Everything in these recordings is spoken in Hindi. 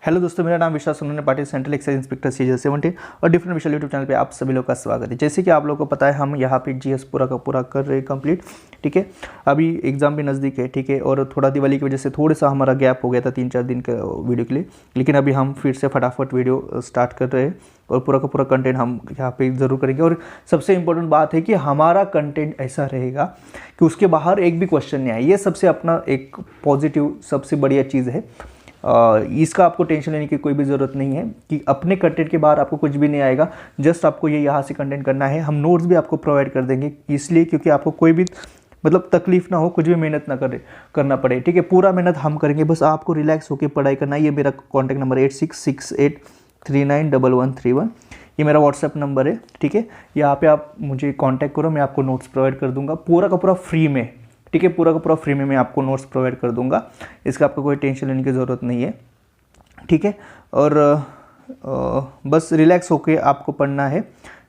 हेलो दोस्तों, मेरा नाम विश्वास Sonu Patil, central excise inspector season 70 और डिफरेंट विषय यूट्यूब चैनल पे आप सभी लोग का स्वागत है। जैसे कि आप लोगों को पता है, हम यहाँ पे जीएस पूरा का पूरा कर रहे हैं कंप्लीट। ठीक है, अभी एग्जाम भी नज़दीक है। ठीक है, और थोड़ा दिवाली की वजह से थोड़ा सा हमारा गैप हो गया था 3-4 दिन का वीडियो के लिए, लेकिन अभी हम फिर से फटाफट वीडियो स्टार्ट कर रहे हैं और पूरा का पूरा कंटेंट हम यहाँ पे ज़रूर करेंगे। और सबसे इम्पोर्टेंट बात है कि हमारा कंटेंट ऐसा रहेगा कि उसके बाहर एक भी क्वेश्चन नहीं आए। ये सबसे अपना एक पॉजिटिव सबसे बढ़िया चीज़ है। इसका आपको टेंशन लेने की कोई भी ज़रूरत नहीं है कि अपने कंटेंट के बाहर आपको कुछ भी नहीं आएगा। जस्ट आपको ये यहाँ से कंटेंट करना है। हम नोट्स भी आपको प्रोवाइड कर देंगे, इसलिए क्योंकि आपको कोई भी मतलब तकलीफ ना हो, कुछ भी मेहनत ना करना पड़े। ठीक है, पूरा मेहनत हम करेंगे, बस आपको रिलैक्स होकर पढ़ाई करना है। ये मेरा कॉन्टैक्ट नंबर 8668391131, ये मेरा व्हाट्सएप नंबर है। ठीक है, यहाँ पे आप मुझे कांटेक्ट करो, मैं आपको नोट्स प्रोवाइड कर दूंगा पूरा का पूरा फ्री में। ठीक है, पूरा का पूरा फ्री में मैं आपको नोट्स प्रोवाइड कर दूंगा, इसका आपको कोई टेंशन लेने की ज़रूरत नहीं है। ठीक है, और बस रिलैक्स होके आपको पढ़ना है।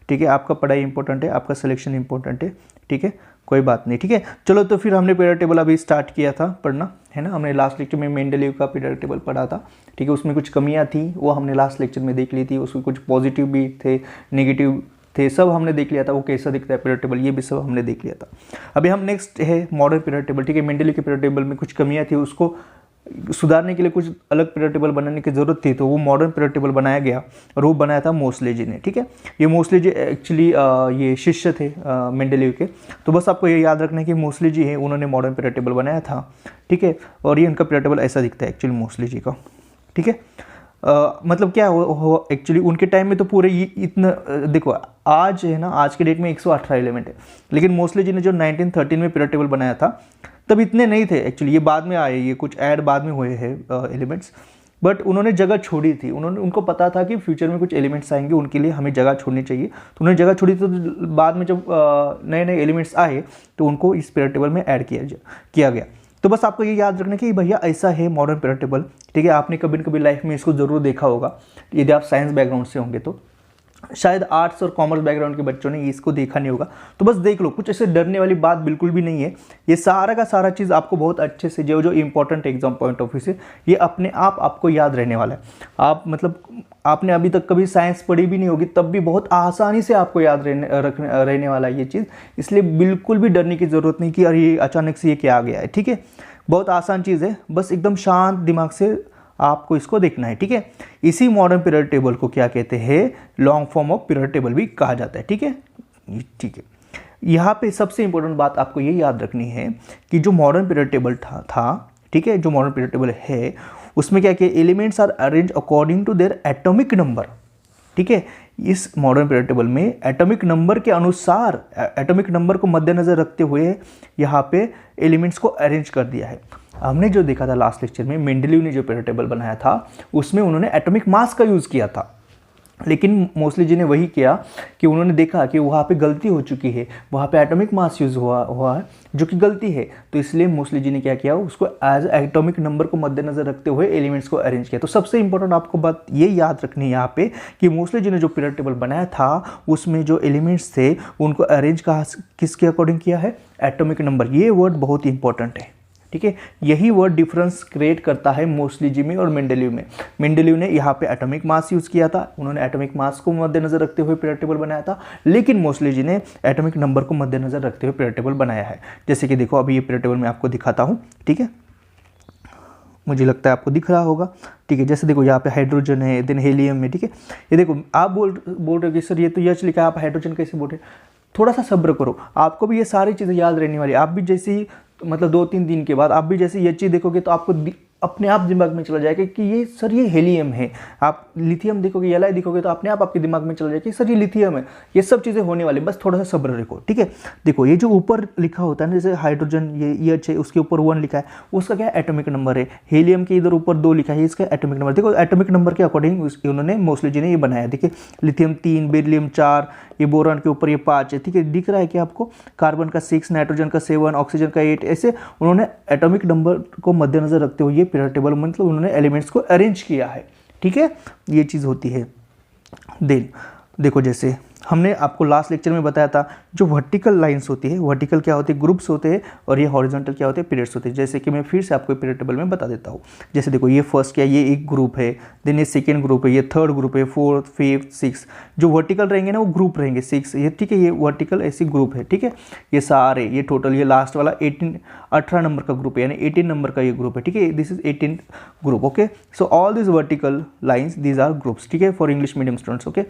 ठीक है, आपका पढ़ाई इंपॉर्टेंट है, आपका सिलेक्शन इंपॉर्टेंट है। ठीक है, कोई बात नहीं। ठीक है, चलो तो फिर हमने पीरियड टेबल अभी स्टार्ट किया था पढ़ना, है ना। हमने लास्ट लेक्चर में मेंडेलीव का पीरियड टेबल पढ़ा था। ठीक है, उसमें कुछ कमियां थी, वो हमने लास्ट लेक्चर में देख ली थी। उसमें कुछ पॉजिटिव भी थे, नेगेटिव थे, सब हमने देख लिया था। वो कैसा दिखता है पीरियड टेबल, ये भी सब हमने देख लिया था। अभी हम नेक्स्ट है मॉडर्न पीरियड टेबल। ठीक है, मेंडेलीव के पीरियड टेबल में कुछ कमियां थी, उसको सुधारने के लिए कुछ अलग पीरियड टेबल बनाने की जरूरत थी, तो वो मॉडर्न पीरियड टेबल बनाया गया और वो बनाया था मोस्ले जी ने। ठीक है, ये मोस्ले जी एक्चुअली ये शिष्य थे मेंडेलीव के, तो बस आपको ये याद रखना है कि मोस्ले जी हैं, उन्होंने मॉडर्न पीरियड टेबल बनाया था। ठीक है, और ये उनका पीरियड टेबल ऐसा दिखता है एक्चुअली मोस्ले जी का। ठीक है, मतलब क्या हो एक्चुअली उनके टाइम में तो पूरे इतना देखो, आज है ना, आज के डेट में 118 एलिमेंट है, लेकिन मोस्टली जी ने जो 1913 में पीरियड टेबल बनाया था तब इतने नहीं थे एक्चुअली। ये बाद में आए, ये कुछ ऐड बाद में हुए हैं एलिमेंट्स, बट उन्होंने जगह छोड़ी थी। उनको पता था कि फ्यूचर में कुछ एलिमेंट्स आएंगे, उनके लिए हमें जगह छोड़नी चाहिए, तो उन्होंने जगह छोड़ी। तो बाद में जब नए नए एलिमेंट्स आए तो उनको इस पीरियड टेबल में ऐड किया गया। तो बस आपको ये याद रखना कि भैया ऐसा है मॉडर्न पीरियड टेबल। ठीक है, आपने कभी न कभी लाइफ में इसको ज़रूर देखा होगा, यदि आप साइंस बैकग्राउंड से होंगे तो। शायद आर्ट्स और कॉमर्स बैकग्राउंड के बच्चों ने इसको देखा नहीं होगा, तो बस देख लो, कुछ ऐसे डरने वाली बात बिल्कुल भी नहीं है। ये सारा का सारा चीज़ आपको बहुत अच्छे से जो important exam point of view से ये अपने आप आपको याद रहने वाला है। आप मतलब आपने अभी तक कभी साइंस पढ़ी भी नहीं होगी, तब भी बहुत आसानी से आपको याद रहने वाला है ये चीज़। इसलिए बिल्कुल भी डरने की ज़रूरत नहीं कि अरे अचानक से ये क्या आ गया है। ठीक है, बहुत आसान चीज़ है, बस एकदम शांत दिमाग से आपको इसको देखना है। ठीक है, इसी मॉडर्न पीरियड टेबल को क्या कहते हैं, long form of period table भी कहा जाता है। ठीक है, ठीक है, यहाँ पे सबसे इंपॉर्टेंट बात आपको ये याद रखनी है कि जो मॉडर्न पीरियड टेबल था, ठीक है, जो मॉडर्न पीरियड टेबल है उसमें क्या किया, elements are arrange according to their atomic number. ठीक है, इस मॉडर्न पीरियड टेबल में एटॉमिक नंबर के अनुसार, एटॉमिक नंबर को मद्देनजर रखते हुए यहाँ पे एलिमेंट्स को अरेंज कर दिया है। हमने जो देखा था लास्ट लेक्चर में, मेंडेलीव ने जो पीरियड टेबल बनाया था उसमें उन्होंने एटॉमिक मास का यूज़ किया था, लेकिन मोस्टली जी ने वही किया कि उन्होंने देखा कि वहाँ पे गलती हो चुकी है, वहाँ पे एटॉमिक मास यूज़ हुआ है जो कि गलती है, तो इसलिए मोस्टली जी ने क्या किया, उसको एज एटॉमिक नंबर को मद्देनजर रखते हुए एलिमेंट्स को अरेंज किया। तो सबसे इंपॉर्टेंट आपको बात ये याद रखनी है यहाँ पे कि मोस्टली जी ने जो पीरियड टेबल बनाया था उसमें जो एलिमेंट्स थे उनको अरेंज किसके अकॉर्डिंग किया है, एटॉमिक नंबर। ये वर्ड बहुत इंपॉर्टेंट है। ठीक है, यही वर्ड डिफरेंस क्रिएट करता है मोस्टली जी में और मेंडेलीव में। मेंडेलीव ने यहाँ पे एटॉमिक मास यूज़ किया था, उन्होंने एटॉमिक मास को मद्देनजर रखते हुए पीरियड टेबल बनाया था, लेकिन मोस्टली जी ने एटॉमिक नंबर को मद्देनजर रखते हुए पीरियड टेबल बनाया है। जैसे कि देखो, अभी ये पीरियड टेबल मैं आपको दिखाता हूँ। ठीक है, मुझे लगता है आपको दिख रहा होगा। ठीक है, जैसे देखो यहाँ पे हाइड्रोजन है, देन हेलियम है। ठीक है, ये देखो, आप बोल रहे हो कि सर ये तो यच लिखा है, आप हाइड्रोजन कैसे बोल रहे, थोड़ा सा सब्र करो, आपको भी ये सारी चीज़ें याद रहने वाली। आप भी जैसे ही मतलब 2-3 दिन के बाद आप भी जैसे ये चीज़ देखोगे तो आपको अपने आप दिमाग में चला जाएगा कि ये सर ये हेलियम है। आप लिथियम देखोगे, Li देखोगे तो अपने आप आपके दिमाग में चला जाएगा कि सर ये लिथियम है। ये सब चीज़ें होने वाली, बस थोड़ा सा सब्र रखो। ठीक है, देखो ये जो ऊपर लिखा होता है ना, जैसे हाइड्रोजन ये H है, उसके ऊपर 1 लिखा है, उसका क्या एटॉमिक नंबर है। हेलियम के इधर ऊपर 2 लिखा है, इसका एटॉमिक नंबर। देखो एटॉमिक नंबर के अकॉर्डिंग उन्होंने मोस्टली जी ने ये बनाया। देखिए, लिथियम 3, बेरिलियम 4, ये बोरॉन के ऊपर ये 5 है। ठीक है, दिख रहा है कि आपको, कार्बन का 6, नाइट्रोजन का 7, ऑक्सीजन का 8, ऐसे उन्होंने एटॉमिक नंबर को मद्देनजर रखते हुए ये पीरियड टेबल मतलब उन्होंने एलिमेंट्स को अरेंज किया है। ठीक है, ये चीज़ होती है। देन देखो, जैसे हमने आपको लास्ट लेक्चर में बताया था जो वर्टिकल लाइंस होती है, वर्टिकल क्या होती है, ग्रुप्स होते हैं, और ये हॉरिजॉन्टल क्या होते हैं, पीरियड्स होते हैं। जैसे कि मैं फिर से आपको पीरियड टेबल में बता देता हूँ। जैसे देखो ये फर्स्ट क्या है, ये एक ग्रुप है, देन ये सेकेंड ग्रुप है, ये थर्ड ग्रुप है, फोर्थ, फिफ्थ, सिक्स। जो वर्टिकल रहेंगे ना वो ग्रुप रहेंगे 6, ये ठीक है, ये वर्टिकल ऐसी ग्रुप है, ठीक है। ये सारे ये टोटल ये लास्ट वाला 18 नंबर का ग्रुप है, यानी 18 नंबर का ये ग्रुप है, ठीक है। This is 18 group, okay. So all this vertical lines these are groups, ठीक है, for English medium students, okay.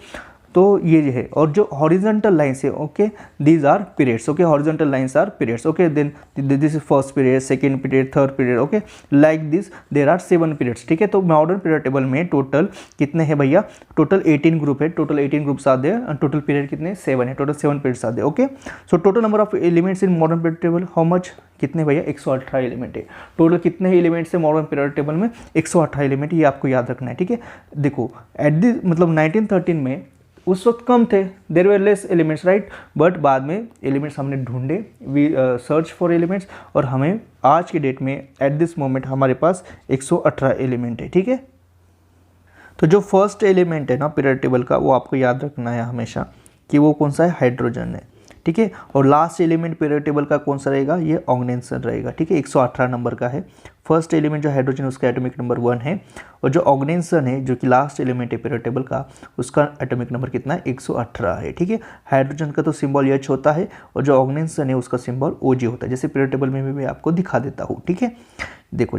तो ये जो है, और जो हॉरिजॉन्टल लाइन्स है, okay, these are periods, okay, horizontal lines are periods, okay. Then this is first period, second period, third period, okay, like this there are 7 periods, ठीक है। तो मॉडर्न पीरियड टेबल में टोटल कितने हैं भैया, टोटल 18 ग्रुप है, टोटल 18 ग्रुप्स आते हैं, और टोटल पीरियड कितने 7 है, टोटल 7 पीरियड्स आते हैं, okay. So total number of elements in modern period table how much, कितने भैया 118 एलिमेंट है। टोटल कितने एलिमेंट्स है मॉडर्न पीरियड टेबल में, 118 एलिमेंट, ये आपको याद रखना है, ठीक है। देखो एट दिस मतलब 1913 में उस वक्त कम थे, there were less elements, right, but बाद में एलिमेंट्स हमने ढूंढे, वी सर्च फॉर एलिमेंट्स, और हमें आज के डेट में एट दिस मोमेंट हमारे पास 118 एलिमेंट है, ठीक है। तो जो फर्स्ट एलिमेंट है ना पीरियड टेबल का, वो आपको याद रखना है हमेशा कि वो कौन सा है, हाइड्रोजन है, ठीक है। और लास्ट एलिमेंट पीरियड टेबल का कौन सा रहेगा, ये ऑर्गेनाइजेशन रहेगा, ठीक है, 118 नंबर का है। फर्स्ट एलिमेंट जो हाइड्रोजन उसका एटॉमिक नंबर 1 है, और जो ऑर्गेनाइजेशन है जो कि लास्ट एलिमेंट है पीरियड टेबल का, उसका एटॉमिक नंबर कितना है, 118 है, ठीक है। हाइड्रोजन का तो सिंबल H होता है, और जो ऑर्गेनाइजेशन है उसका सिंबल OG होता है। जैसे पीरियड टेबल में भी मैं आपको दिखा देता हूँ, ठीक है। देखो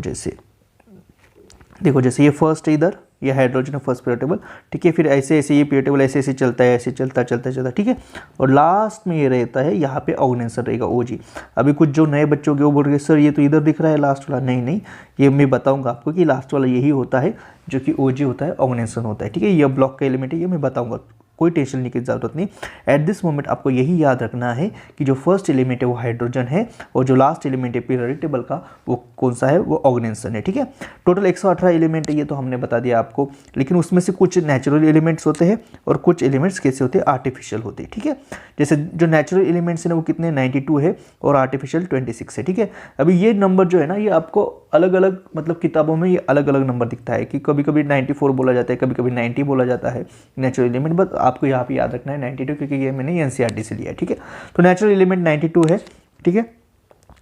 जैसे ये फर्स्ट है, इधर ये हाइड्रोजन फर्स्ट पीरियड टेबल, ठीक है। फिर ऐसे ऐसे ये पीरियड टेबल ऐसे ऐसे चलता है, ऐसे चलता, ठीक है। और लास्ट में ये रहता है, यहाँ पे ऑर्गेनाइजेशन रहेगा OG। अभी कुछ जो नए बच्चों के वो बोल रहे सर ये तो इधर दिख रहा है लास्ट वाला, नहीं, ये मैं बताऊंगा आपको कि लास्ट वाला यही होता है जो कि OG होता है, ऑर्गेनाइजेशन होता है, ठीक है। ये ब्लॉक का एलिमेंट है, ये मैं बताऊंगा, कोई टेंशन लेने की जरूरत नहीं। एट दिस मोमेंट आपको यही याद रखना है कि जो फर्स्ट एलिमेंट है वो हाइड्रोजन है, और जो लास्ट एलिमेंट है पीरियड टेबल का वो कौन सा है, वो ऑर्गेनाइजेशन है, ठीक है। टोटल 118 एलिमेंट है, ये तो हमने बता दिया आपको, लेकिन उसमें से कुछ नेचुरल एलिमेंट्स होते हैं और कुछ एलिमेंट्स कैसे होते हैं, आर्टिफिशियल होते हैं, ठीक है। जैसे जो नेचुरल एलिमेंट्स हैं वो कितने 92 है, और आर्टिफिशियल 26 है, ठीक है। अभी ये नंबर जो है ना, ये आपको अलग अलग मतलब किताबों में ये अलग अलग नंबर दिखता है, कि कभी कभी 94 बोला जाता है, कभी कभी 90 बोला जाता है नेचुरल एलिमेंट, बट आपको यहाँ पे याद रखना है 92, क्योंकि ये मैंने NCERT से लिया है, ठीक है। तो नेचुरल एलिमेंट 92 है, ठीक है,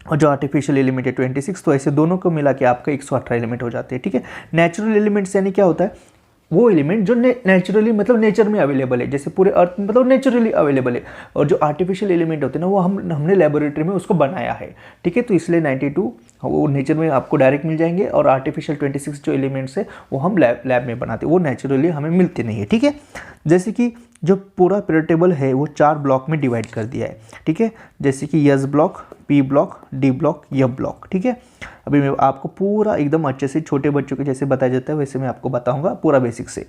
और जो आर्टिफिशियल एलिमेंट है 26, तो ऐसे दोनों को मिला के आपका 118 एलिमेंट हो जाते हैं, ठीक है। नेचुरल एलिमेंट्स यानी क्या होता है, वो एलिमेंट जो नेचुरली मतलब नेचर में अवेलेबल है, जैसे पूरे अर्थ में मतलब नेचुरली अवेलेबल है, और जो आर्टिफिशियल एलिमेंट होते हैं ना वो हमने लेबोरेटरी में उसको बनाया है, ठीक है। तो इसलिए 92 वो नेचर में आपको डायरेक्ट मिल जाएंगे, और आर्टिफिशियल 26 जो एलिमेंट्स है वो हम लैब में बनाते हैं, वो नेचुरली हमें मिलते नहीं है, ठीक है। जैसे कि जो पूरा पीरियड टेबल है वो 4 ब्लॉक में डिवाइड कर दिया है, ठीक है। जैसे कि S block, P block, D block, F block, ठीक है। अभी मैं आपको पूरा एकदम अच्छे से छोटे बच्चों के जैसे बताया जाता है वैसे मैं आपको बताऊंगा पूरा बेसिक से,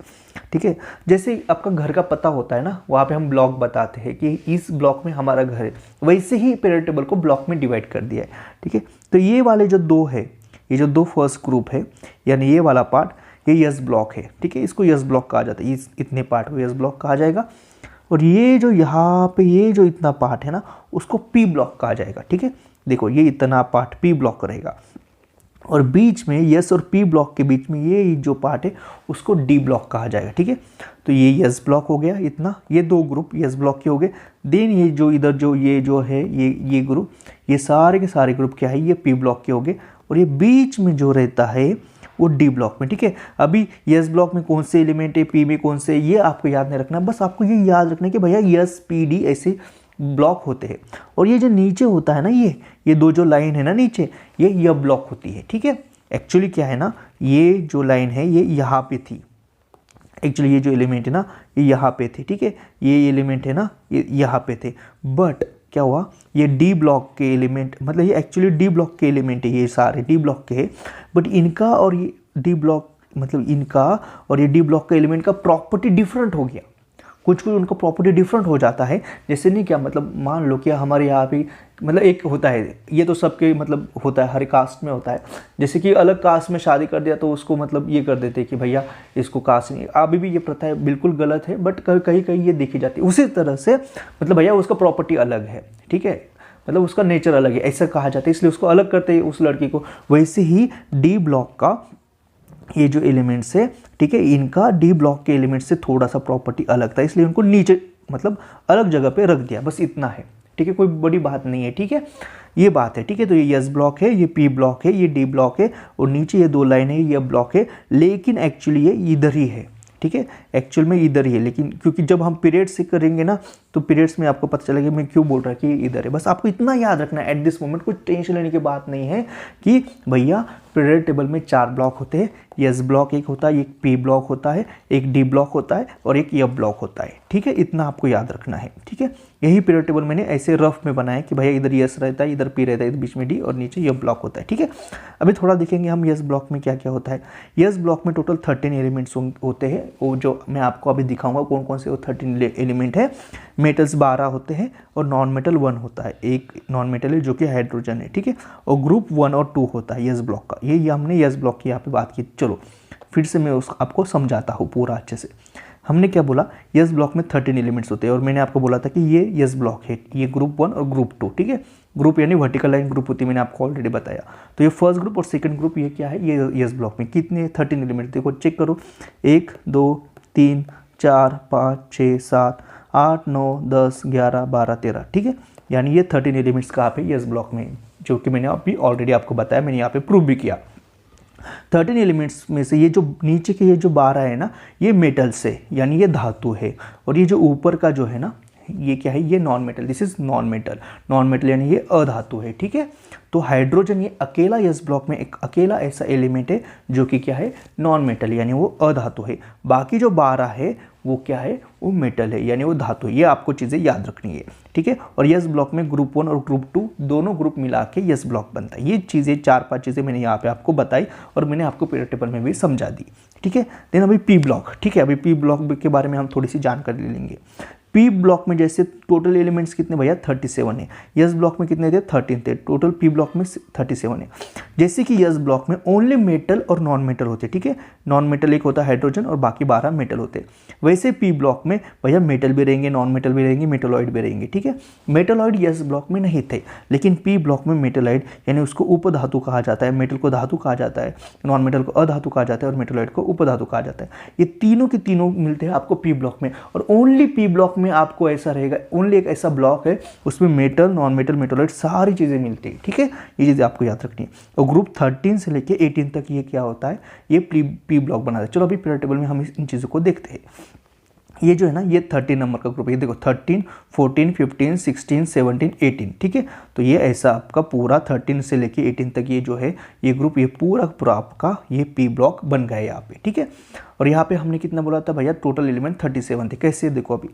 ठीक है। जैसे आपका घर का पता होता है ना, वहाँ पे हम ब्लॉक बताते हैं कि इस ब्लॉक में हमारा घर है, वैसे ही पीरियड टेबल को ब्लॉक में डिवाइड कर दिया है, ठीक है। तो ये वाले जो 2 है, ये जो 2 फर्स्ट ग्रुप है, यानी ये वाला पार्ट ये S ब्लॉक है, ठीक है, इसको S ब्लॉक कहा जाता है, इतने पार्ट को S ब्लॉक कहा जाएगा। और ये जो यहाँ पे ये जो इतना पार्ट है ना उसको P ब्लॉक कहा जाएगा, ठीक है। देखो ये इतना पार्ट P ब्लॉक रहेगा, और बीच में S और P ब्लॉक के बीच में ये जो पार्ट है उसको D ब्लॉक कहा जाएगा, ठीक है। तो ये S ब्लॉक हो गया इतना, ये 2 ग्रुप S ब्लॉक के हो गए। देन ये जो इधर जो है ये ग्रुप, ये सारे के सारे ग्रुप क्या है, ये P ब्लॉक के हो गए, और ये बीच में जो रहता है वो D ब्लॉक में, ठीक है। अभी S ब्लॉक में कौन से एलिमेंट है, P में कौन से, ये आपको याद नहीं रखना, बस आपको ये याद रखना है कि भैया S P D ऐसे ब्लॉक होते हैं। और ये जो नीचे होता है ना, ये 2 जो लाइन है ना नीचे, ये ब्लॉक होती है, ठीक है। एक्चुअली क्या है ना, ये जो लाइन है ये यहाँ पे थी, एक्चुअली ये जो एलिमेंट है ना ये यहाँ पे थे, ठीक है। ये एलिमेंट है ना ये यहाँ पे थे, बट क्या हुआ, ये D ब्लॉक के एलिमेंट, मतलब ये एक्चुअली D ब्लॉक के एलिमेंट है, ये सारे D ब्लॉक के हैं, बट इनका और ये D ब्लॉक मतलब इनका और ये D ब्लॉक का एलिमेंट का प्रॉपर्टी डिफरेंट हो गया, कुछ उनका प्रॉपर्टी डिफरेंट हो जाता है। जैसे नहीं क्या, मतलब मान लो कि हमारे यहाँ पे मतलब एक होता है, ये तो सबके मतलब होता है, हर कास्ट में होता है, जैसे कि अलग कास्ट में शादी कर दिया तो उसको मतलब ये कर देते कि भैया इसको कास्ट नहीं, अभी भी ये प्रथा है, बिल्कुल गलत है, बट कहीं कहीं ये देखी जाती है। उसी तरह से मतलब भैया उसका प्रॉपर्टी अलग है, ठीक है, मतलब उसका नेचर अलग है, ऐसा कहा जाता है, इसलिए उसको अलग करते हैं उस लड़की को। वैसे ही D ब्लॉक का ये जो एलिमेंट्स है, ठीक है, इनका D ब्लॉक के एलिमेंट से थोड़ा सा प्रॉपर्टी अलग था, इसलिए उनको नीचे मतलब अलग जगह पे रख दिया, बस इतना है, ठीक है, कोई बड़ी बात नहीं है, ठीक है, ये बात है, ठीक है। तो ये एस ब्लॉक है, ये पी ब्लॉक है, ये डी ब्लॉक है, और नीचे ये 2 लाइन है, ये ब्लॉक है, लेकिन एक्चुअली ये इधर ही है, ठीक है, एक्चुअल में इधर ही है, लेकिन क्योंकि जब हम पीरियड्स से करेंगे ना तो पीरियड्स में आपको पता चलेगा मैं क्यों बोल रहा कि इधर है। बस आपको इतना याद रखना है एट दिस मोमेंट, कुछ टेंशन लेने की बात नहीं है कि भैया पीरियड टेबल में 4 ब्लॉक होते हैं, एस ब्लॉक एक होता है, एक पी ब्लॉक होता है, एक डी ब्लॉक होता है और एक एफ ब्लॉक होता है, ठीक है, इतना आपको याद रखना है, ठीक है। यही पीरियड टेबल मैंने ऐसे रफ में बनाया कि भैया इधर एस रहता है, इधर पी रहता है, इधर बीच में डी और नीचे एफ ब्लॉक होता है, ठीक है। अभी थोड़ा देखेंगे हम एस ब्लॉक में क्या क्या होता है। एस ब्लॉक में टोटल 13 एलिमेंट्स होते हैं, वो जो मैं आपको अभी दिखाऊंगा कौन कौन से वो 13 एलिमेंट है। मेटल्स 12 होते हैं और नॉन मेटल 1 होता है, एक नॉन मेटल है जो कि हाइड्रोजन है, ठीक है, और ग्रुप 1 और 2 होता है एस ब्लॉक का। ये हमने एस ब्लॉक की यहाँ पे बात की। चलो फिर से मैं आपको समझाता हूँ पूरा अच्छे से। हमने क्या बोला, एस ब्लॉक में 13 एलिमेंट्स होते हैं और मैंने आपको बोला था कि ये एस ब्लॉक है, ये ग्रुप 1 और ग्रुप 2, ठीक है। ग्रुप यानी वर्टिकल लाइन ग्रुप होती है, मैंने आपको ऑलरेडी बताया। तो ये फर्स्ट ग्रुप और सेकंड ग्रुप ये क्या है, ये एस ब्लॉक में कितने 13 एलिमेंट्स, देखो चेक करो, 1 2 3 4 5 6 7 8 9 10 11 12 13, ठीक है, यानी ये 13 एलिमेंट्स कहाँ पे एस ब्लॉक में, जो कि मैंने अभी ऑलरेडी आपको बताया, मैंने यहाँ पे प्रूव भी किया। 13 एलिमेंट्स में से ये जो नीचे के ये जो 12 है ना, ये मेटल्स है, यानी ये धातु है, और ये जो ऊपर का जो है ना, ये क्या है, ये non metal, this is non metal. Non metal यानी ये अधातु है, ठीक है। तो हाइड्रोजन ये अकेला एस ब्लॉक में एक अकेला ऐसा एलिमेंट है जो कि क्या है, नॉन मेटल यानी वो अधातु है। बाकी जो 12 है वो क्या है, वो मेटल है यानी वो धातु है। ये आपको चीज़ें याद रखनी है, ठीक है। और एस ब्लॉक में ग्रुप 1 और ग्रुप 2 दोनों ग्रुप मिला के एस ब्लॉक बनता है। ये चीज़ें 4-5 चीज़ें मैंने यहाँ पे आपको बताई और मैंने आपको पीरियड टेबल में भी समझा दी, ठीक है। देन अभी पी ब्लॉक, ठीक है, अभी पी ब्लॉक के बारे में हम थोड़ी सी जानकारी ले लेंगे। पी ब्लॉक में जैसे टोटल एलिमेंट्स कितने भैया 37 है, एस ब्लॉक में कितने थे 13 थे, टोटल पी ब्लॉक में 37 है। जैसे कि एस ब्लॉक में ओनली मेटल और नॉन मेटल होते, ठीक है, नॉन मेटल एक होता है हाइड्रोजन और बाकी 12 मेटल होते। वैसे पी ब्लॉक में भैया मेटल भी रहेंगे, नॉन मेटल भी रहेंगे, मेटलॉइड भी रहेंगे, ठीक है। मेटलॉइड एस ब्लॉक में नहीं थे, लेकिन पी ब्लॉक में मेटलॉइड यानी उसको उपधातु कहा जाता है, मेटल को धातु कहा जाता है, नॉन मेटल को अधातु कहा जाता है और मेटलॉइड को उपधातु कहा जाता है। ये तीनों के तीनों मिलते हैं आपको पी ब्लॉक में, और ओनली पी ब्लॉक में आपको ऐसा रहेगा, ओनली एक ऐसा ब्लॉक है उसमें मेटल, नॉन मेटल, मेटलॉइड सारी चीज़ें मिलती है, ठीक है। ये चीज़ें आपको याद रखनी है। और ग्रुप 13 से लेके 18 तक ये क्या होता है, ये पी ब्लॉक बनाता है। चलो अभी पीरियड टेबल में हम इन चीज़ों को देखते हैं। ये जो है ना, ये 13 नंबर का ग्रुप है, ये देखो 13 14 15 16 17 18, ठीक है। तो ये ऐसा आपका पूरा 13 से लेके 18 तक ये जो है ये ग्रुप, ये पूरा पूरा आपका ये पी ब्लॉक बन गया है यहाँ पे, ठीक है। और यहाँ पे हमने कितना बोला था भैया, टोटल एलिमेंट 37 थे। कैसे, देखो अभी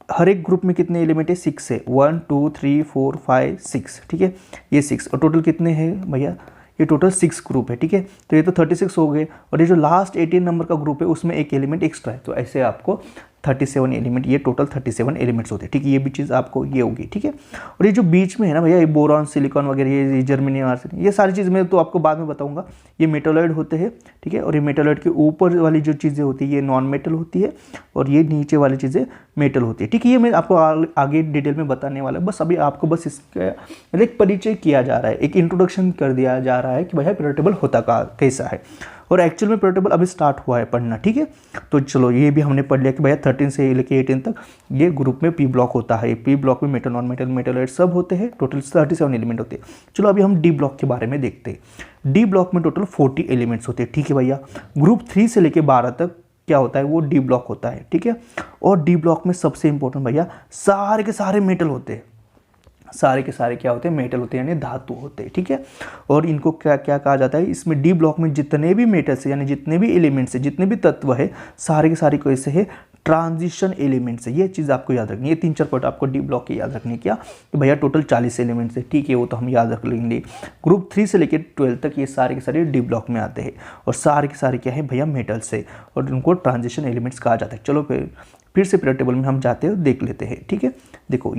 हर एक ग्रुप में कितने एलिमेंट है, 6 है, 1 2 3 4 5 6, ठीक है, ये 6। और टोटल कितने हैं भैया, ये टोटल 6 ग्रुप है, ठीक है। तो ये तो 36 हो गए, और ये जो लास्ट 18 नंबर का ग्रुप है उसमें एक एलिमेंट एक्स्ट्रा है, तो ऐसे आपको 37 एलिमेंट, ये टोटल 37 एलिमेंट्स होते हैं, ठीक है। ये भी चीज़ आपको ये होगी, ठीक है। और ये जो बीच में है ना भैया, ये बोरॉन, सिलिकॉन वगैरह, ये जर्मेनियम, आर्सेनियम, ये सारी चीज़ मैं तो आपको बाद में बताऊंगा। ये मेटलॉइड होते हैं, ठीक है। और ये मेटलॉइड के ऊपर वाली जो चीज़ें होती है ये नॉन मेटल होती है, और ये नीचे वाली चीज़ें मेटल होती है, ठीक है। ये मैं आपको आगे डिटेल में बताने वाला हूँ, बस अभी आपको बस इसका एक परिचय किया जा रहा है, एक इंट्रोडक्शन कर दिया जा रहा है कि भैया पीरियड टेबल होता कैसा है, और एक्चुअल में पीरियड टेबल अभी स्टार्ट हुआ है पढ़ना, ठीक है। तो चलो ये भी हमने पढ़ लिया कि भैया 13 से लेके 18 तक ये ग्रुप में पी ब्लॉक होता है। पी ब्लॉक में मेटल, नॉन मेटल, मेटलॉइड सब होते हैं, टोटल 37 एलिमेंट होते हैं। चलो अभी हम डी ब्लॉक के बारे में देखते हैं। डी ब्लॉक में टोटल 40 एलिमेंट्स होते हैं, ठीक है भैया। ग्रुप 3 से लेके 12 तक क्या होता है, वो डी ब्लॉक होता है, ठीक है। और डी ब्लॉक में सबसे इंपॉर्टेंट भैया सारे के सारे मेटल होते हैं, सारे के सारे क्या होते हैं, मेटल होते हैं यानी धातु होते हैं, ठीक है। और इनको क्या क्या कहा जाता है, इसमें डी ब्लॉक में जितने भी मेटल्स है यानी जितने भी एलिमेंट्स है, जितने भी तत्व है, सारे के सारे कैसे है, ट्रांजिशन एलिमेंट्स है। ये चीज़ आपको याद रखनी है। 3-4 पॉइंट आपको डी ब्लॉक के याद रखने क्या, कि भैया टोटल 40 एलिमेंट्स है, ठीक है, वो तो हम याद रख लेंगे। ग्रुप 3 से लेकर 12 तक ये सारे के सारे डी ब्लॉक में आते हैं, और सारे के सारे क्या है भैया, मेटल्स है, और उनको ट्रांजिशन एलिमेंट्स कहा जाता है। चलो फिर से पीरियड टेबल में हम जाते हैं, देख लेते हैं, ठीक है। देखो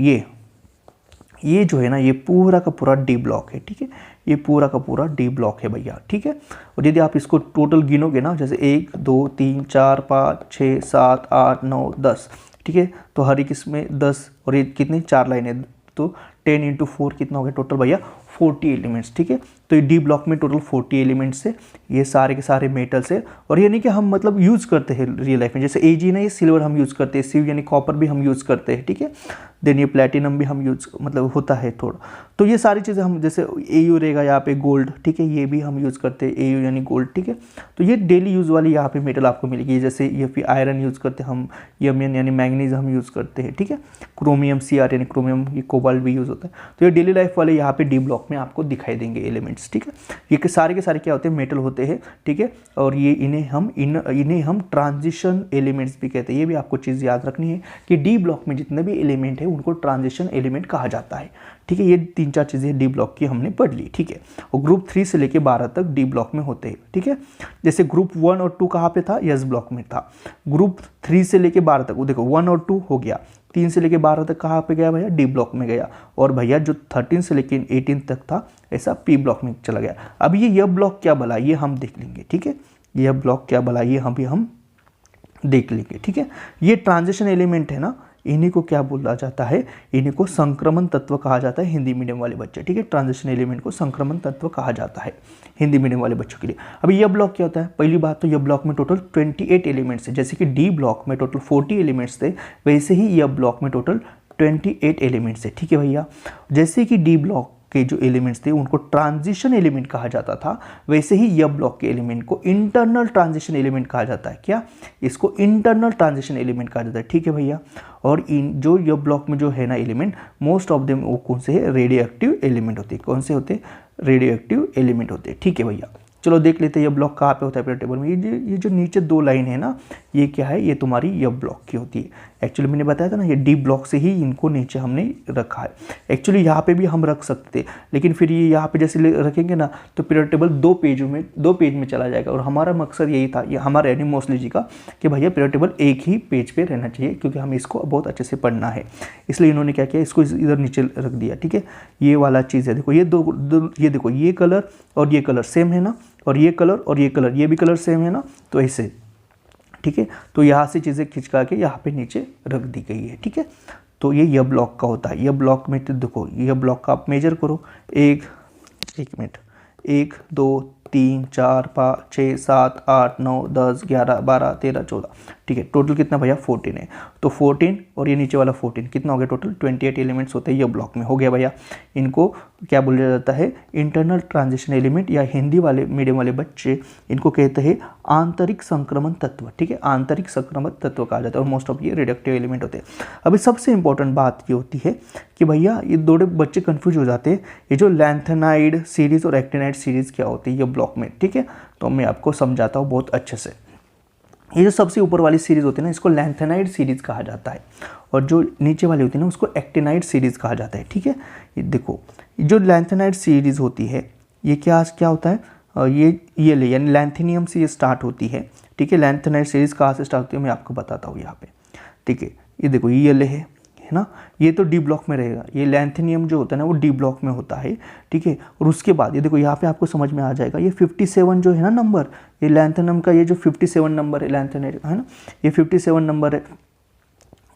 ये जो है ना, ये पूरा का पूरा डी ब्लॉक है, ठीक है। ये पूरा का पूरा डी ब्लॉक है भैया, ठीक है। और यदि आप इसको टोटल गिनोगे ना, जैसे 1 2 3 4 5 6 7 8 9 10, ठीक है, तो हर एक इसमें 10, और ये कितनी 4 लाइनें, तो 10 × 4 कितना हो गया टोटल भैया 40 एलिमेंट्स, ठीक है। तो ये डी ब्लॉक में टोटल 40 एलिमेंट्स है, ये सारे के सारे मेटल्स है। और ये नहीं कि हम मतलब यूज़ करते हैं रियल लाइफ में, जैसे एजी ना ये सिल्वर हम यूज़ करते हैं, सिव यानी कॉपर भी हम यूज़ करते हैं, ठीक है। देन ये प्लेटिनम भी हम यूज़ मतलब होता है थोड़ा। तो ये सारी चीज़ें हम, जैसे एयू रहेगा यहाँ पे गोल्ड, ठीक है, ये भी हम यूज़ करते हैं, एयू यानी गोल्ड, ठीक है। तो ये डेली यूज़ वाली यहाँ पे मेटल आपको मिलेगी, जैसे ये फिर आयरन यूज़ करते हैं हम, यमियन यानी मैग्नीज हम यूज़ करते हैं, ठीक है। क्रोमियम Cr यानी क्रोमियम, ये कोबाल्ट भी यूज़ होता है। तो ये डेली लाइफ वाले यहाँ पे डी ब्लॉक में आपको दिखाई देंगे एलिमेंट्स, ठीक है। ये के सारे क्या होते हैं, मेटल होते हैं, ठीक है। और ये इन्हें हम ट्रांजिशन एलिमेंट्स भी कहते हैं। ये भी आपको चीज़ याद रखनी है कि डी ब्लॉक में जितने भी एलिमेंट है उनको ट्रांजिशन एलिमेंट कहा जाता है, ठीक है। ये 3-4 चीज़ें डी ब्लॉक की हमने पढ़ ली, ठीक है। और ग्रुप 3 से लेके 12 तक डी ब्लॉक में होते हैं, ठीक है। जैसे ग्रुप 1 और 2 कहाँ पे था, एस ब्लॉक में था। ग्रुप 3 से लेके 12 तक, वो देखो 1 और 2 हो गया, 3 से लेके 12 तक कहाँ पे गया भैया, डी ब्लॉक में गया। और भैया जो 13 से लेके 18 तक था ऐसा पी ब्लॉक में चला गया। अब ये ब्लॉक क्या भला, ये हम देख लेंगे, ठीक है। यह ब्लॉक क्या भला, ये हम देख लेंगे, ठीक है। ये ट्रांजिशन एलिमेंट है ना, इन्हीं को क्या बोला जाता है, इन्हीं को संक्रमण तत्व कहा जाता है हिंदी मीडियम वाले बच्चे, ठीक है। ट्रांजिशन एलिमेंट को संक्रमण तत्व कहा जाता है हिंदी मीडियम वाले बच्चों के लिए। अब यह ब्लॉक क्या होता है, पहली बात तो यह ब्लॉक में टोटल 28 एलिमेंट्स है। जैसे कि डी ब्लॉक में टोटल 40 एलिमेंट्स थे, वैसे ही यह ब्लॉक में टोटल 28 एलिमेंट्स है, ठीक है भैया। जैसे कि डी ब्लॉक के जो एलिमेंट्स थे उनको ट्रांजिशन एलिमेंट कहा जाता था, वैसे ही यह ब्लॉक के एलिमेंट को इंटरनल ट्रांजिशन एलिमेंट कहा जाता है। क्या, इसको इंटरनल ट्रांजिशन एलिमेंट कहा जाता है, ठीक है भैया। और इन जो यह ब्लॉक में जो है ना एलिमेंट, मोस्ट ऑफ देम वो कौन से है, रेडियो एक्टिव एलिमेंट होते हैं। कौन से होते हैं, रेडियो एक्टिव एलिमेंट होते हैं, ठीक है भैया। चलो देख लेते हैं ये ब्लॉक कहाँ पे होता है पीरियड टेबल में। ये जो नीचे 2 लाइन है ना, ये क्या है, ये तुम्हारी यह ब्लॉक की होती है। एक्चुअली मैंने बताया था ना, ये डी ब्लॉक से ही इनको नीचे हमने रखा है। एक्चुअली यहाँ पे भी हम रख सकते थे, लेकिन फिर ये यहाँ पे जैसे रखेंगे ना तो पीरियड टेबल 2 पेज में चला जाएगा। और हमारा मकसद यही था, ये हमारे यानी मोस्टली जी का, कि भैया पीरियड टेबल एक ही पेज पे रहना चाहिए, क्योंकि हमें इसको बहुत अच्छे से पढ़ना है। इसलिए इन्होंने क्या किया, इसको इधर नीचे रख दिया, ठीक है। ये वाला चीज़ है, देखो ये ये देखो, ये कलर और ये कलर सेम है ना, और ये कलर और ये कलर, ये भी कलर सेम है ना, तो ऐसे, ठीक है। तो यहाँ से चीज़ें खिंचका के यहाँ पे नीचे रख दी गई है, ठीक है। तो ये यह ब्लॉक का होता है। यह ब्लॉक में तो देखो, यह ब्लॉक का आप मेजर करो, एक मिनट, 1 2 3 4 5 6 7 8 9 10 11 12 13 14, ठीक है। टोटल कितना भैया, 14 है। तो 14 और ये नीचे वाला 14, कितना हो गया टोटल, 28 एलिमेंट्स होते हैं ये ब्लॉक में, हो गया भैया। इनको क्या बोला जाता है, इंटरनल ट्रांजिशन एलिमेंट, या हिंदी वाले मीडियम वाले बच्चे इनको कहते हैं आंतरिक संक्रमण तत्व, ठीक है। आंतरिक संक्रमण तत्व कहा जाता है, और मोस्ट ऑफ ये रेडियोएक्टिव एलिमेंट होते हैं। अभी सबसे इंपॉर्टेंट बात ये होती है कि भैया ये दो बच्चे कंफ्यूज हो जाते हैं, ये जो लैंथेनाइड सीरीज और एक्टिनाइड सीरीज क्या होती है ये ब्लॉक में, ठीक है। तो मैं आपको समझाता हूँ बहुत अच्छे से। ये जो सबसे ऊपर वाली सीरीज होती है ना, इसको लैंथेनाइड सीरीज कहा जाता है, और जो नीचे वाली होती है ना उसको एक्टिनाइड सीरीज कहा जाता है, ठीक है। ये देखो, जो लैंथेनाइड सीरीज होती है ये क्या होता है, ये ले यानी लैंथेनियम से ये स्टार्ट होती है, ठीक है। लैंथेनाइड सीरीज कहाँ से स्टार्ट होती है मैं आपको बताता हूँ यहाँ पे, ठीक है। ये देखो, ये ले है ना, ये तो डी ब्लॉक में रहेगा। ये लैंथेनियम जो होता है ना वो डी ब्लॉक में होता है, ठीक है। और उसके बाद ये देखो, यहाँ पे आपको समझ में आ जाएगा, ये 57 जो है ना नंबर, ये लैंथेनियम का ये जो 57 नंबर है लैंथेनाइड, है ना, ये 57 नंबर है।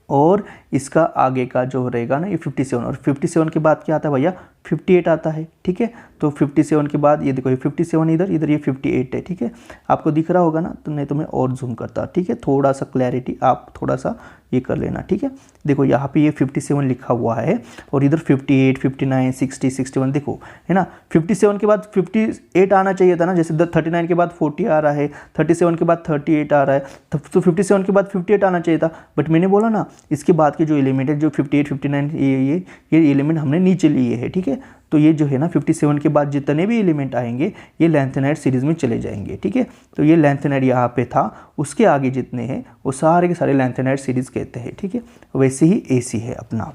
और इसका आगे का जो रहेगा ना ये 57, और 57 के बाद क्या आता है भैया, 58 आता है, ठीक है। तो 57 के बाद ये देखो, ये 57 इधर ये 58 है, ठीक है। आपको दिख रहा होगा ना, तो नहीं तो मैं और जूम करता, ठीक है। थोड़ा सा क्लैरिटी आप थोड़ा सा ये कर लेना, ठीक है। देखो यहाँ पे ये 57 लिखा हुआ है, और इधर 58 59 60 61 देखो, है ना। 57 के बाद 58 आना चाहिए था ना, जैसे 39 के बाद 40 आ रहा है, 37 के बाद 38 आ रहा है, तो 57 के बाद 58 आना चाहिए था। बट मैंने बोला ना, इसके बाद के जो एलिमेंट है, जो 58 59 ये एलिमेंट हमने नीचे लिए है, ठीक है। तो ये जो है ना 57 के बाद जितने भी एलिमेंट आएंगे ये लैंथेनाइड सीरीज में चले जाएंगे, ठीक है। तो ये लैंथेनाइड यहाँ पे था, उसके आगे जितने हैं वो सारे के सारे लैंथेनाइड सीरीज कहते हैं, ठीक है। वैसे ही AC है अपना,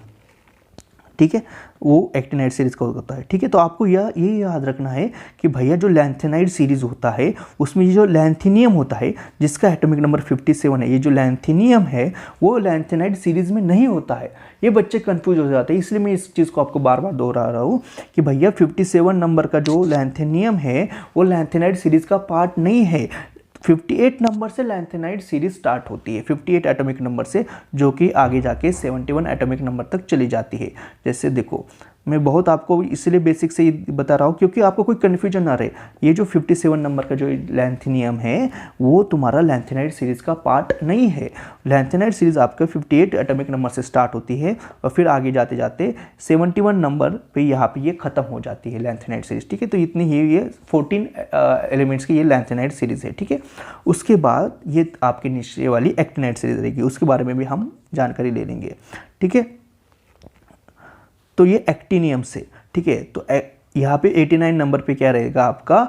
ठीक है, वो एक्टिनाइड सीरीज का होता है, ठीक है। तो आपको ये याद रखना है कि भैया जो लैंथेनाइड सीरीज होता है उसमें जो लैंथेनियम होता है जिसका एटॉमिक नंबर 57 है, ये जो लैंथेनियम है वो लैंथेनाइड सीरीज में नहीं होता है। ये बच्चे कंफ्यूज हो जाते हैं, इसलिए मैं इस चीज़ को आपको बार बार दोहरा रहा हूँ कि भैया 57 नंबर का जो लैंथेनियम है वो लैंथेनाइड सीरीज का पार्ट नहीं है। 58 नंबर से लैंथेनाइड सीरीज स्टार्ट होती है, 58 एटॉमिक नंबर से, जो कि आगे जाके 71 एटॉमिक नंबर तक चली जाती है। जैसे देखो, मैं बहुत आपको इसलिए बेसिक से ही बता रहा हूँ क्योंकि आपको कोई कन्फ्यूजन ना रहे। ये जो 57 नंबर का जो लैंथेनियम है वो तुम्हारा लैंथेनाइड सीरीज़ का पार्ट नहीं है। लैंथेनाइड सीरीज़ आपका 58 एटॉमिक नंबर से स्टार्ट होती है और फिर आगे जाते जाते 71 नंबर पे यहाँ पे ये ख़त्म हो जाती है लैंथेनाइड सीरीज़, ठीक है। तो इतनी ही ये 14 एलिमेंट्स की ये लैंथेनाइड सीरीज़ है, ठीक है। उसके बाद ये आपकी नीचे वाली एक्टिनाइड सीरीज़ रहेगी, उसके बारे में भी हम जानकारी ले लेंगे, ठीक है। तो ये एक्टिनियम से, ठीक है। तो यहाँ पे 89 नंबर पे क्या रहेगा आपका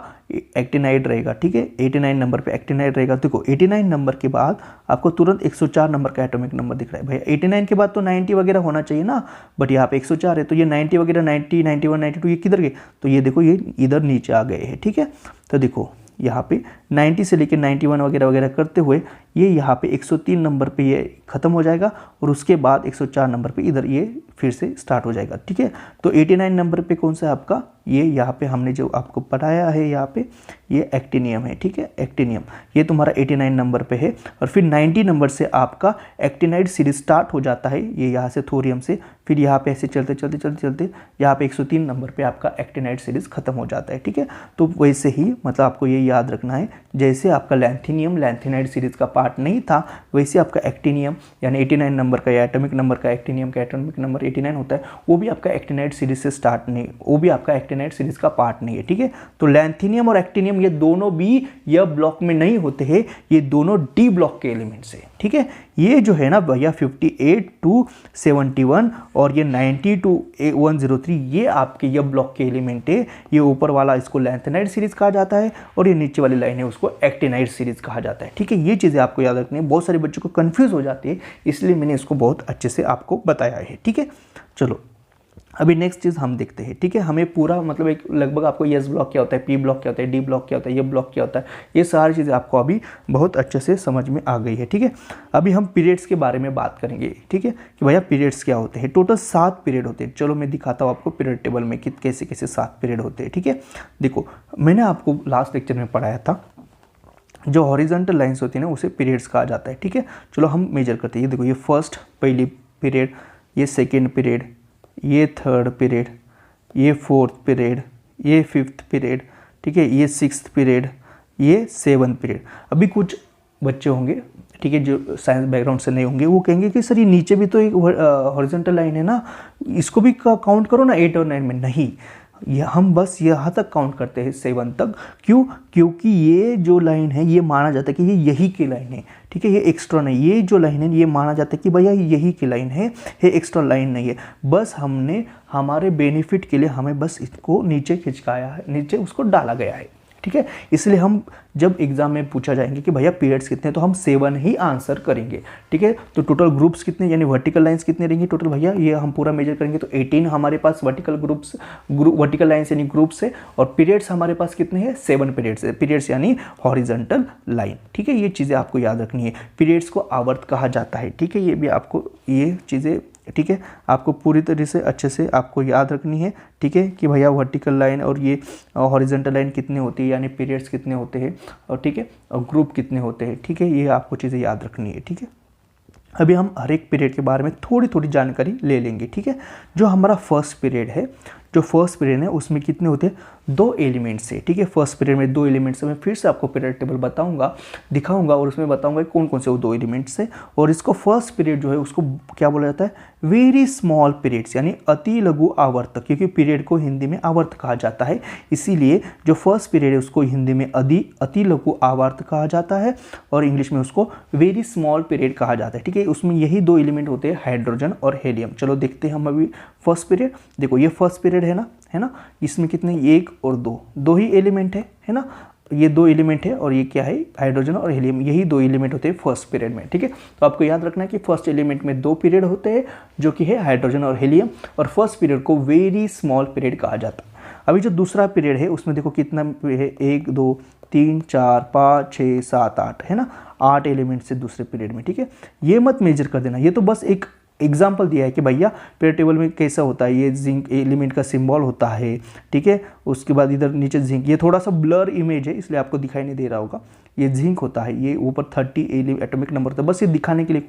एक्टिनाइड रहेगा, ठीक है। 89 नंबर पे एक्टिनाइड रहेगा। देखो 89 नंबर के बाद आपको तुरंत 104 नंबर का एटॉमिक नंबर दिख रहा है। भैया 89 के बाद तो 90 वगैरह होना चाहिए ना, बट यहाँ पे 104 है, तो ये 90 वगैरह 90, 91, 92 ये किधर गए? तो ये देखो ये इधर नीचे आ गए हैं, ठीक है। तो देखो यहाँ पे 90 से लेकर 91 वगैरह वगैरह करते हुए ये यहाँ पे 103 नंबर पे ये ख़त्म हो जाएगा और उसके बाद 104 नंबर पे इधर ये फिर से स्टार्ट हो जाएगा, ठीक है। तो 89 नंबर पे कौन सा है आपका? ये यहाँ पे हमने जो आपको पढ़ाया है यहाँ पे ये एक्टिनियम है, ठीक है। एक्टिनियम ये तुम्हारा 89 नंबर पे है और फिर 90 नंबर से आपका एक्टिनाइड सीरीज स्टार्ट हो जाता है, ये यहाँ से थोरियम से, फिर यहाँ पे ऐसे चलते चलते चलते चलते यहाँ पे 103 नंबर पे आपका एक्टिनाइड सीरीज खत्म हो जाता है, ठीक है। तो वैसे ही मतलब आपको ये याद रखना है, जैसे आपका लैंथेनियम लैंथेनाइड सीरीज का पार्ट नहीं था, वैसे आपका एक्टिनियम यानी 89 नंबर का या एटॉमिक नंबर का एक्टिनियम का एटॉमिक नंबर 89 होता है, वो भी आपका एक्टिनाइड सीरीज से स्टार्ट नहीं, वो भी आपका एक्टिनाइड सीरीज का पार्ट नहीं है, ठीक है। तो लैंथेनियम और एक्टिनियम ये दोनों भी यह ब्लॉक में नहीं होते हैं, ये दोनों डी ब्लॉक के एलिमेंट्स है, ठीक है। ये जो है ना भैया 58 to 71 और ये 90 to 103 ये आपके ये ब्लॉक के एलिमेंट है। ये ऊपर वाला इसको लैंथेनाइड सीरीज कहा जाता है और ये नीचे वाली लाइन है उसको एक्टिनाइड सीरीज कहा जाता है, ठीक है। ये चीज़ें आपको याद रखनी है, बहुत सारे बच्चों को कंफ्यूज हो जाती है, इसलिए मैंने इसको बहुत अच्छे से आपको बताया है, ठीक है। चलो अभी नेक्स्ट चीज़ हम देखते हैं, ठीक है। हमें पूरा मतलब एक लगभग आपको एस ब्लॉक क्या होता है, पी ब्लॉक क्या होता है, डी ब्लॉक क्या होता है, ये ब्लॉक क्या होता है, ये सारी चीज़ें आपको अभी बहुत अच्छे से समझ में आ गई है, ठीक है। अभी हम पीरियड्स के बारे में बात करेंगे, ठीक है, कि भैया पीरियड्स क्या होते हैं। टोटल 7 पीरियड होते हैं। चलो मैं दिखाता हूँ आपको पीरियड टेबल में कि कैसे कैसे 7 पीरियड होते हैं, ठीक है। देखो मैंने आपको लास्ट लेक्चर में पढ़ाया था, जो हॉरिजॉन्टल लाइंस होती है ना उसे पीरियड्स कहा जाता है, ठीक है। चलो हम मेजर करते हैं। ये देखो ये फर्स्ट पहली पीरियड, ये सेकेंड पीरियड, ये थर्ड पीरियड, ये फोर्थ पीरियड, ये फिफ्थ पीरियड, ठीक है, ये सिक्स्थ पीरियड, ये सेवन्थ पीरियड। अभी कुछ बच्चे होंगे, ठीक है, जो साइंस बैकग्राउंड से नहीं होंगे, वो कहेंगे कि सर ये नीचे भी तो एक हॉरिजॉन्टल लाइन है ना, इसको भी काउंट करो ना 8 और 9 में। नहीं, ये हम बस यहाँ तक काउंट करते हैं 7 तक। क्यों? क्योंकि ये जो लाइन है ये माना जाता है कि ये यही की लाइन है, ठीक है। ये एक्स्ट्रा नहीं, ये जो लाइन है ये माना जाता है कि भैया यही की लाइन है, ये एक्स्ट्रा लाइन नहीं है। बस हमने हमारे बेनिफिट के लिए हमें बस इसको नीचे खिंचकाया है, नीचे उसको डाला गया है, ठीक है। इसलिए हम जब एग्जाम में पूछा जाएंगे कि भैया पीरियड्स कितने, तो हम 7 ही आंसर करेंगे, ठीक है। तो टोटल ग्रुप्स कितने यानी वर्टिकल लाइंस कितने रहेंगी टोटल भैया, ये हम पूरा मेजर करेंगे तो 18 हमारे पास वर्टिकल ग्रुप्स वर्टिकल लाइंस यानी ग्रुप्स है, और पीरियड्स हमारे पास कितने हैं 7 पीरियड्स है। पीरियड्स यानी हॉरिजॉन्टल लाइन, ठीक है। ये चीज़ें आपको याद रखनी है। पीरियड्स को आवर्त कहा जाता है, ठीक है। ये भी आपको ये चीज़ें, ठीक है, आपको पूरी तरह से अच्छे से आपको याद रखनी है, ठीक है, कि भैया वर्टिकल लाइन और ये हॉरिजॉन्टल लाइन कितने होती है यानी पीरियड्स कितने होते हैं, और ठीक है, और ग्रुप कितने होते हैं, ठीक है। ये आपको चीज़ें याद रखनी है, ठीक है। अभी हम हर एक पीरियड के बारे में थोड़ी थोड़ी जानकारी ले लेंगे, ठीक है। जो हमारा फर्स्ट पीरियड है, जो फर्स्ट पीरियड है उसमें कितने होते हैं 2 एलिमेंट्स है, ठीक है। फर्स्ट पीरियड में 2 एलिमेंट्स है। मैं फिर से आपको पीरियड टेबल बताऊंगा, दिखाऊंगा और उसमें बताऊंगा कौन कौन से वो 2 एलिमेंट्स है। और इसको फर्स्ट पीरियड जो है उसको क्या बोला जाता है, वेरी स्मॉल पीरियड्स यानी अति लघु आवर्त, क्योंकि पीरियड को हिंदी में आवर्त कहा जाता है, इसीलिए जो फर्स्ट पीरियड है उसको हिंदी में अति लघु आवर्त कहा जाता है और इंग्लिश में उसको वेरी स्मॉल पीरियड कहा जाता है, ठीक है। उसमें यही 2 एलिमेंट होते हैं, हाइड्रोजन और हीलियम। चलो देखते हैं हम अभी फर्स्ट पीरियड। देखो ये फर्स्ट पीरियड है ना, इसमें कितने 1 और 2 ही एलिमेंट है ना। ये 2 एलिमेंट है और ये क्या है हाइड्रोजन और हीलियम, यही 2 एलिमेंट होते हैं फर्स्ट पीरियड में, ठीक है। तो आपको याद रखना है कि फर्स्ट एलिमेंट में 2 पीरियड होते हैं जो कि है हाइड्रोजन और हीलियम, और फर्स्ट पीरियड को वेरी स्मॉल पीरियड कहा जाता है। अभी जो दूसरा पीरियड है उसमें देखो कितना है 1 2 3 4 5 6 7 8 है ना, 8 एलिमेंट से दूसरे पीरियड में, ठीक है। ये मत मेजर कर देना, ये तो बस एक एग्जाम्पल दिया है कि भैया पीरियड टेबल में कैसा होता है, ये जिंक एलिमेंट का सिंबल होता है, ठीक है। उसके बाद इधर नीचे जिंक, ये थोड़ा सा ब्लर इमेज है इसलिए आपको दिखाई नहीं दे रहा होगा, ये जिंक होता है, ये ऊपर 30 एटॉमिक नंबर होता है, बस ये दिखाने के लिए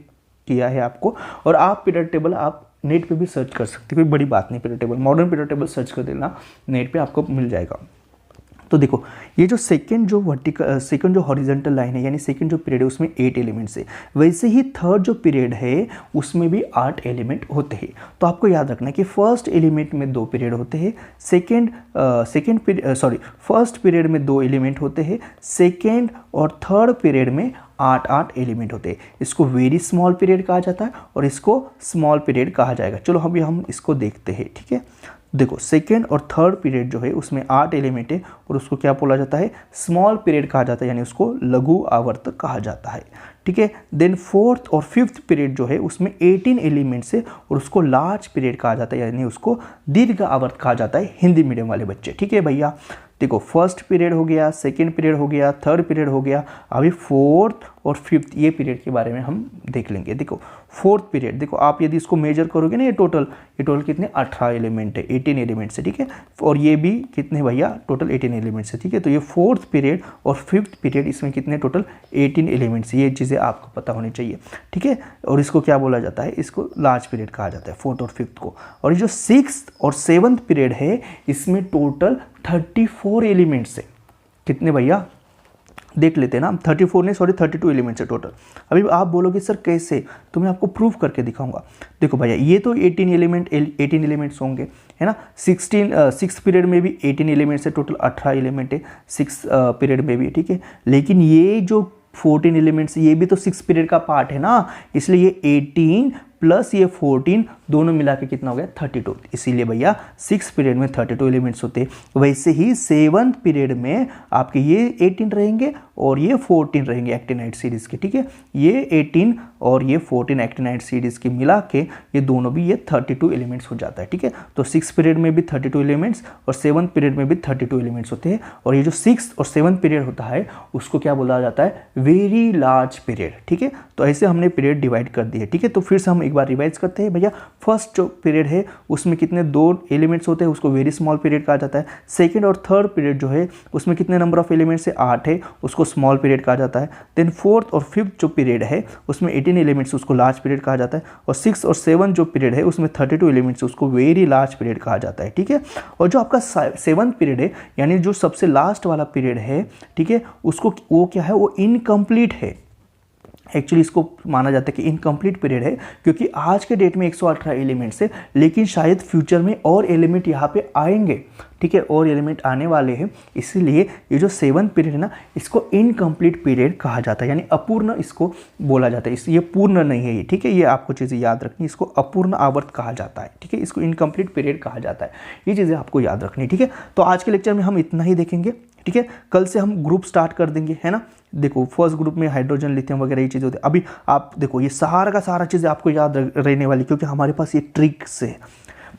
किया है आपको। और आप पीरियड टेबल आप नेट पे भी सर्च कर सकते, कोई बड़ी बात नहीं। Period table, modern period table search कर देना नेट पे, आपको मिल जाएगा। तो देखो ये जो सेकंड जो हॉरिजॉन्टल लाइन है, यानी सेकंड जो पीरियड है उसमें 8 एलिमेंट्स है, वैसे ही थर्ड जो पीरियड है उसमें भी 8 एलिमेंट होते हैं। तो आपको याद रखना है कि फर्स्ट एलिमेंट में 2 पीरियड होते हैं, फर्स्ट पीरियड में 2 एलिमेंट होते हैं, सेकेंड और थर्ड पीरियड में 8 एलिमेंट होते हैं। इसको वेरी स्मॉल पीरियड कहा जाता है और इसको स्मॉल पीरियड कहा जाएगा। चलो अभी हम इसको देखते हैं, ठीक है। देखो सेकेंड और थर्ड पीरियड जो है उसमें 8 एलिमेंट है और उसको क्या बोला जाता है, स्मॉल पीरियड कहा जाता है, यानी उसको लघु आवर्त कहा जाता है, ठीक है। देन फोर्थ और फिफ्थ पीरियड जो है उसमें 18 एलिमेंट्स है और उसको लार्ज पीरियड कहा जाता है, यानी उसको दीर्घ आवर्त कहा जाता है हिंदी मीडियम वाले बच्चे, ठीक है भैया। देखो फर्स्ट पीरियड हो गया, सेकेंड पीरियड हो गया, थर्ड पीरियड हो गया, अभी फोर्थ और फिफ्थ ये पीरियड के बारे में हम देख लेंगे। देखो फोर्थ पीरियड, देखो आप यदि इसको मेजर करोगे ना, ये टोटल कितने 18 एलिमेंट है, 18 एलिमेंट्स है, ठीक है। और ये भी कितने भैया, टोटल 18 एलिमेंट्स है, ठीक है। तो ये फोर्थ पीरियड और फिफ्थ पीरियड, इसमें कितने टोटल 18 एलिमेंट्स, ये चीज़ें आपको पता होनी चाहिए, ठीक है। और इसको क्या बोला जाता है, इसको लार्ज पीरियड कहा जाता है, फोर्थ और फिफ्थ को। और ये जो सिक्स्थ और सेवन्थ पीरियड है इसमें टोटल 34 एलिमेंट्स है। कितने भैया, देख लेते हैं ना, 32 एलिमेंट्स है टोटल। अभी आप बोलोगे सर कैसे, तो मैं आपको प्रूफ करके दिखाऊंगा। देखो भैया ये तो 18 एलिमेंट्स होंगे, है ना। 6 पीरियड में भी 18 एलिमेंट्स है, टोटल 18 एलिमेंट है 6 पीरियड में भी, ठीक है। लेकिन ये जो 14 एलिमेंट्स ये भी तो 6 पीरियड का पार्ट है ना, इसलिए ये 18 प्लस ये 14 दोनों मिला के कितना हो गया 32। इसीलिए भैया 6 पीरियड में 32 एलिमेंट्स होते हैं। वैसे ही 7th पीरियड में आपके ये 18 रहेंगे और ये 14 रहेंगे एक्टिनाइड सीरीज के, ठीक है। ये 18 और ये 14 एक्टिनाइड सीरीज के मिला के ये दोनों भी ये 32 एलिमेंट्स हो जाता है, ठीक है। तो 6 पीरियड में भी 32 एलिमेंट्स और 7th पीरियड में भी 32 एलिमेंट्स होते हैं। और ये जो 6th और 7th पीरियड होता है उसको क्या बोला जाता है, वेरी लार्ज पीरियड, ठीक है। तो ऐसे हमने पीरियड डिवाइड कर दिए, ठीक है। तो फिर से हम एक बार रिवाइज करते हैं भैया। फर्स्ट जो पीरियड है उसमें कितने 2 एलिमेंट्स होते हैं, उसको वेरी स्मॉल पीरियड कहा जाता है। सेकंड और थर्ड पीरियड जो है उसमें कितने नंबर ऑफ एलिमेंट्स है 8 है, उसको स्मॉल पीरियड कहा जाता है। देन फोर्थ और फिफ्थ जो पीरियड है उसमें 18 एलिमेंट्स, उसको लार्ज पीरियड कहा जाता है। और 6 और 7 जो पीरियड है उसमें 32 एलिमेंट्स, उसको वेरी लार्ज पीरियड कहा जाता है, ठीक है। और जो आपका 7th पीरियड है यानी जो सबसे लास्ट वाला पीरियड है, ठीक है, उसको वो क्या है, वो इनकम्प्लीट है। एक्चुअली इसको माना जाता है कि इनकम्प्लीट पीरियड है, क्योंकि आज के डेट में 118 एलिमेंट्स है, लेकिन शायद फ्यूचर में और एलिमेंट यहाँ पे आएंगे, ठीक है, और एलिमेंट आने वाले हैं। इसीलिए ये जो 7th पीरियड है ना, इसको इनकम्प्लीट पीरियड कहा जाता है, यानी अपूर्ण इसको बोला जाता है। ये पूर्ण नहीं है ये, ठीक है, ये आपको चीज़ें याद रखनी, इसको अपूर्ण आवर्त कहा जाता है, ठीक है, इसको इनकम्प्लीट पीरियड कहा जाता है। ये चीज़ें आपको याद रखनी, ठीक है। तो आज के लेक्चर में हम इतना ही देखेंगे, ठीक है। कल से हम ग्रुप स्टार्ट कर देंगे, है ना। देखो फर्स्ट ग्रुप में हाइड्रोजन, लिथियम वगैरह ये चीज़ें होती है। अभी आप देखो ये सारा का सारा चीज़ें आपको याद रहने वाली, क्योंकि हमारे पास ये ट्रिक्स है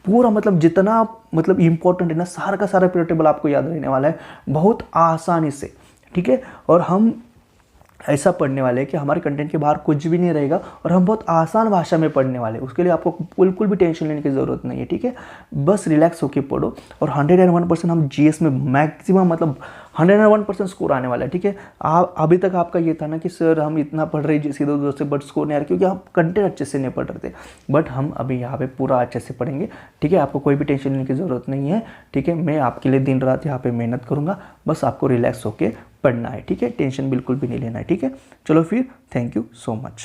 पूरा, मतलब जितना मतलब इंपॉर्टेंट है ना, सारा का सारा पीरियड टेबल आपको याद रहने वाला है बहुत आसानी से, ठीक है। और हम ऐसा पढ़ने वाले हैं कि हमारे कंटेंट के बाहर कुछ भी नहीं रहेगा और हम बहुत आसान भाषा में पढ़ने वाले हैं। उसके लिए आपको बिल्कुल भी टेंशन लेने की ज़रूरत नहीं है, ठीक है। बस रिलैक्स होकर पढ़ो और 101% हम जीएस में मैक्सिमम मतलब 101% स्कोर आने वाला है, ठीक है। आप अभी तक आपका ये था ना कि सर हम इतना पढ़ रहे हैं सीधे उधर से बट स्कोर नहीं आ रहा, क्योंकि हम कंटेंट अच्छे से नहीं पढ़ रहे थे। बट हम अभी यहाँ पे पूरा अच्छे से पढ़ेंगे, ठीक है। आपको कोई भी टेंशन लेने की ज़रूरत नहीं है, ठीक है। मैं आपके लिए दिन रात यहाँ पे मेहनत करूँगा, बस आपको रिलैक्स होकर पढ़ना है, ठीक है। टेंशन बिल्कुल भी नहीं लेना है, ठीक है। चलो फिर, थैंक यू सो मच।